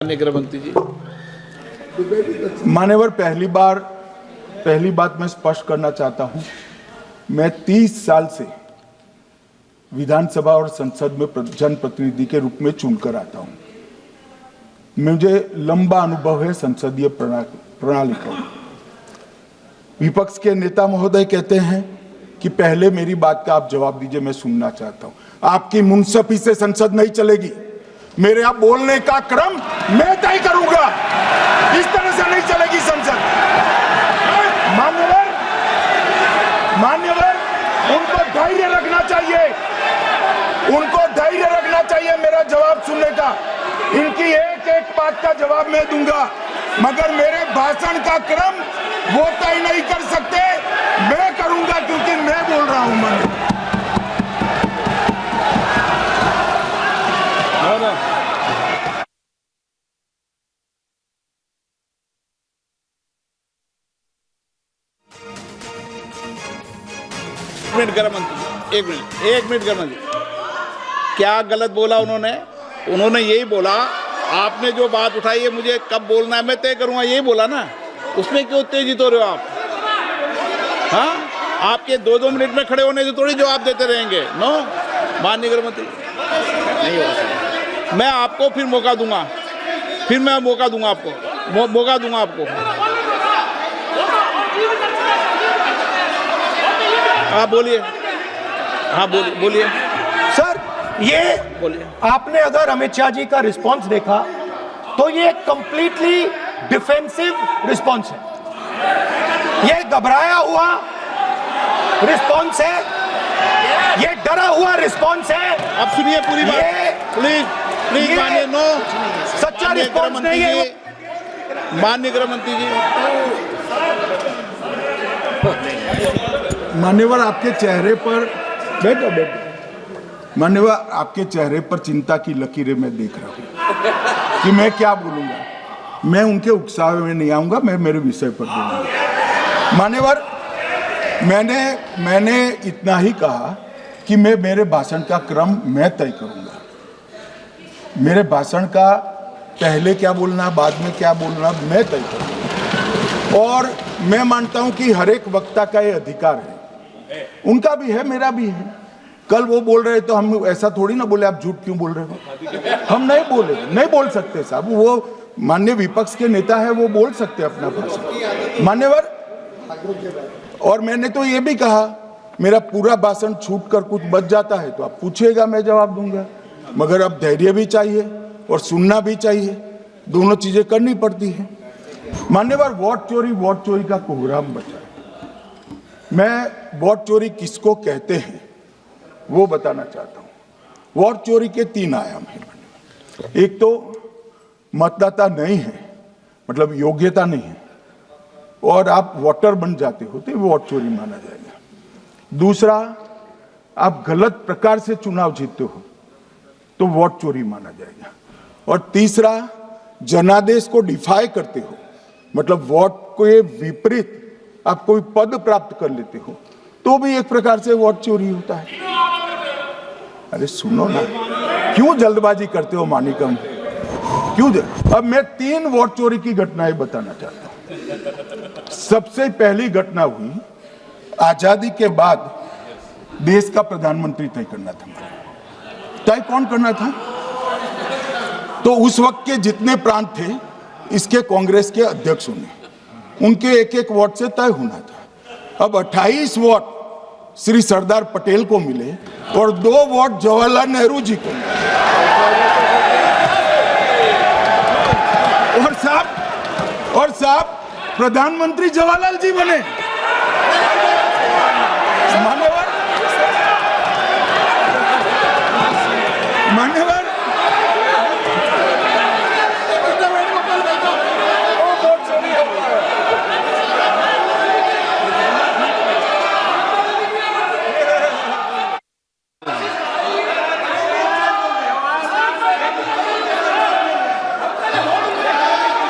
गृह मंत्री जी। मान्यवर, पहली बात मैं स्पष्ट करना चाहता हूं, मैं 30 साल से विधानसभा और संसद में जनप्रतिनिधि के रूप में चुनकर आता हूं। मुझे लंबा अनुभव है संसदीय प्रणाली का। विपक्ष के नेता महोदय कहते हैं कि पहले मेरी बात का आप जवाब दीजिए, मैं सुनना चाहता हूं। आपकी मुनसफी से संसद नहीं चलेगी। मेरे आप बोलने का क्रम मैं तय करूंगा। इस तरह से नहीं चलेगी संसद। मान्यवर, उनको धैर्य रखना चाहिए, उनको धैर्य रखना चाहिए मेरा जवाब सुनने का। इनकी एक एक बात का जवाब मैं दूंगा, मगर मेरे भाषण का क्रम वो तय नहीं कर सकते, मैं करूंगा, क्योंकि मैं बोल रहा हूं। मान्यवर, गृह मंत्री, एक मिनट गृह मंत्री, क्या गलत बोला उन्होंने यही बोला, आपने जो बात उठाई है मुझे कब बोलना है मैं तय करूंगा, यही बोला ना। उसमें क्यों उत्तेजित हो रहे हो आप? हाँ, आपके 2-2 मिनट में खड़े होने से थोड़ी जवाब देते रहेंगे। नो, माननीय गृह मंत्री, नहीं हो सकता। मैं आपको फिर मौका दूंगा, आपको। हाँ बोलिए, बोलिए सर। ये बोलिए, आपने अगर अमित शाह जी का रिस्पांस देखा तो ये कंप्लीटली डिफेंसिव रिस्पांस है। ये घबराया हुआ रिस्पांस है, ये डरा हुआ रिस्पांस है। अब सुनिए पूरी बात, प्लीज मानिए। नो, सच्चा रिस्पांस नहीं है। माननीय गृह मंत्री जी, मान्यवर, आपके चेहरे पर बैठो। मान्यवर, आपके चेहरे पर चिंता की लकीरें मैं देख रहा हूं कि मैं क्या बोलूंगा। मैं उनके उकसावे में नहीं आऊंगा, मैं मेरे विषय पर बोलूंगा। मान्यवर, मैंने इतना ही कहा कि मेरे भाषण का क्रम मैं तय करूंगा। मेरे भाषण का पहले क्या बोलना, बाद में क्या बोलना, मैं तय करूंगा। और मैं मानता हूं कि हर एक वक्ता का ये अधिकार है, उनका भी है, मेरा भी है। कल वो बोल रहे तो हम ऐसा थोड़ी ना बोले आप झूठ क्यों बोल रहे हो। हम नहीं बोल सकते साहब। वो माननीय विपक्ष के नेता है, वो बोल सकते अपना भाषण। मान्यवर, और मैंने तो ये भी कहा, मेरा पूरा भाषण छूट कर कुछ बच जाता है तो आप पूछिएगा, मैं जवाब दूंगा। मगर अब धैर्य भी चाहिए और सुनना भी चाहिए, दोनों चीजें करनी पड़ती है। मान्यवर, वोट चोरी का कोहराम बचा है। मैं वोट चोरी किसको कहते हैं वो बताना चाहता हूं। वोट चोरी के 3 आयाम हैं। एक तो मतदाता नहीं है, मतलब योग्यता नहीं है, और आप वोटर बन जाते हो तो वोट चोरी माना जाएगा। दूसरा, आप गलत प्रकार से चुनाव जीतते हो तो वोट चोरी माना जाएगा। और तीसरा, जनादेश को डिफाई करते हो, मतलब वोट के विपरीत आप कोई पद प्राप्त कर लेते हो तो भी एक प्रकार से वोट चोरी होता है। अरे सुनो ना, क्यों जल्दबाजी करते हो मानिकम, क्यों? अब मैं 3 वोट चोरी की घटनाएं बताना चाहता हूं। सबसे पहली घटना हुई, आजादी के बाद देश का प्रधानमंत्री तय करना था। तय कौन करना था? तो उस वक्त के जितने प्रांत थे, इसके कांग्रेस के अध्यक्षों ने, उनके एक वोट से तय होना था। अब 28 वोट श्री सरदार पटेल को मिले और 2 वोट जवाहरलाल नेहरू जी को मिले। और साहब प्रधानमंत्री जवाहरलाल जी बने। मान्यवर,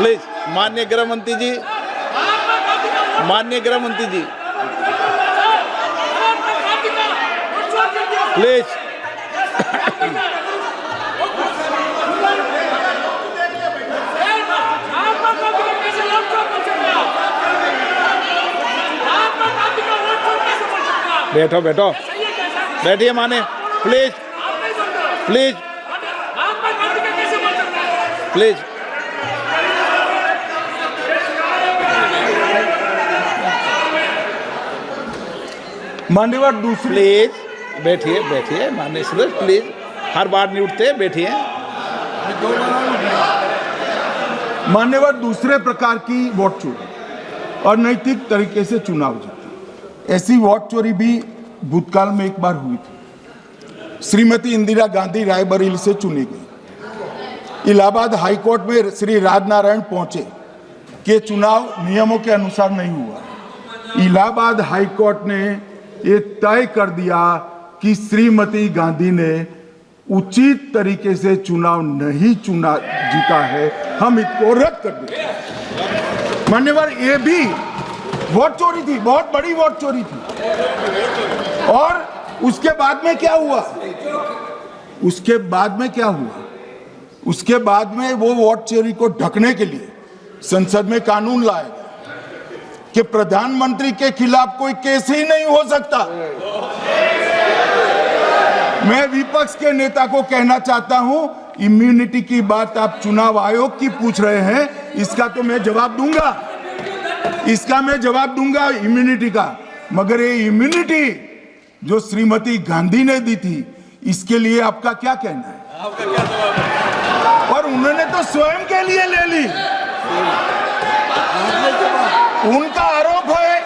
प्लीज माननीय गृह मंत्री जी, प्लीज। बैठो बैठो, बैठिए माने, प्लीज प्लीज प्लीज। मान्यवर दूसरी प्लीज बैठिए बैठिए माने सुरेश, प्लीज हर बार नहीं उठते, बैठिए। मान्यवर दूसरे प्रकार की वोट चोरी और नैतिक तरीके से चुनाव जीतना, ऐसी वोट चोरी भी भूतकाल में एक बार हुई थी। श्रीमती इंदिरा गांधी रायबरेली से चुनी गई। इलाहाबाद हाईकोर्ट में श्री राजनारायण पहुंचे कि चुनाव नियमों के अनुसार नहीं हुआ। इलाहाबाद हाईकोर्ट ने ये तय कर दिया कि श्रीमती गांधी ने उचित तरीके से चुनाव नहीं जीता है, हम इसको रद्द कर दें। मान्यवर ये भी वोट चोरी थी, बहुत बड़ी वोट चोरी थी। और उसके बाद में क्या हुआ? उसके बाद में क्या हुआ? उसके बाद में वो वोट चोरी को ढकने के लिए संसद में कानून लाया गया कि प्रधानमंत्री के खिलाफ कोई केस ही नहीं हो सकता। मैं विपक्ष के नेता को कहना चाहता हूं, इम्यूनिटी की बात आप चुनाव आयोग की पूछ रहे हैं, इसका तो मैं जवाब दूंगा, इसका मैं जवाब दूंगा इम्यूनिटी का। मगर ये इम्यूनिटी जो श्रीमती गांधी ने दी थी, इसके लिए आपका क्या कहना है? और उन्होंने तो स्वयं के लिए ले ली। उनका आरोप है।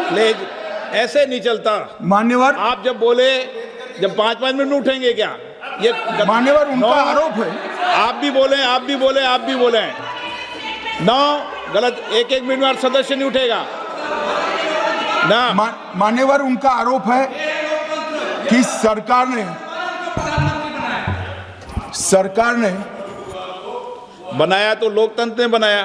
प्लीज ऐसे नहीं चलता मान्यवर, आप जब बोले, जब 5-5 मिनट में उठेंगे क्या? ये मान्यवर उनका आरोप है। आप भी बोले, आप भी बोले, आप भी बोले। 9 गलत, 1-1 मिनट में सदस्य नहीं उठेगा ना। मान्यवर उनका आरोप है कि सरकार ने बनाया तो लोकतंत्र ने बनाया,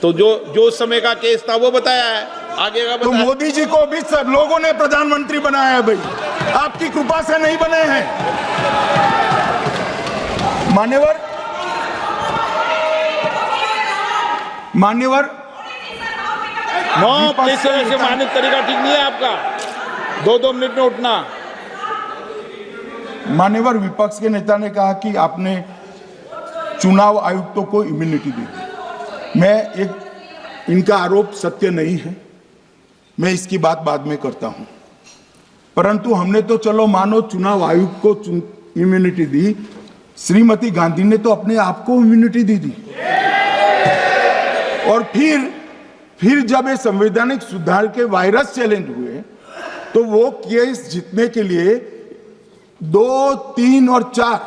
तो जो उस समय का केस था वो बताया है, आगे का तो मोदी जी को भी सब लोगों ने प्रधानमंत्री बनाया है भाई, आपकी कृपा से नहीं बने हैं। मान्यवर नो प्लीज से माननीय तरीका ठीक नहीं है आपका, 2-2 मिनट में उठना। मान्यवर विपक्ष के नेता ने कहा कि आपने चुनाव आयुक्तों को इम्यूनिटी दी। इनका आरोप सत्य नहीं है, मैं इसकी बात बाद में करता हूं। परंतु हमने तो चलो मानो चुनाव आयुक्त को इम्यूनिटी दी, श्रीमती गांधी ने तो अपने आप को इम्यूनिटी दी थी। और फिर जब ये संवैधानिक सुधार के वायरस चैलेंज हुए, तो वो केस जीतने के लिए 2, 3 और 4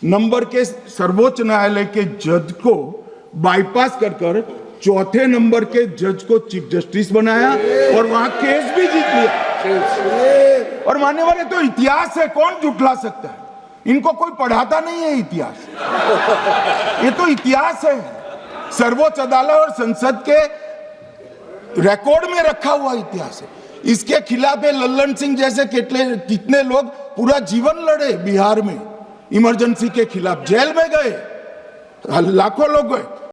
नंबर के सर्वोच्च न्यायालय के जज को बाईपास कर चौथे नंबर के जज को चीफ जस्टिस बनाया और वहां केस भी जीत लिया। और मान्यवर ये तो इतिहास है, कौन झुठला सकता है? इनको कोई पढ़ाता नहीं है इतिहास, ये तो इतिहास है, सर्वोच्च अदालत और संसद के रिकॉर्ड में रखा हुआ इतिहास है। इसके खिलाफ लल्लन सिंह जैसे कितने लोग पूरा जीवन लड़े बिहार में, इमरजेंसी के खिलाफ जेल में गए, लाखों लोग गए।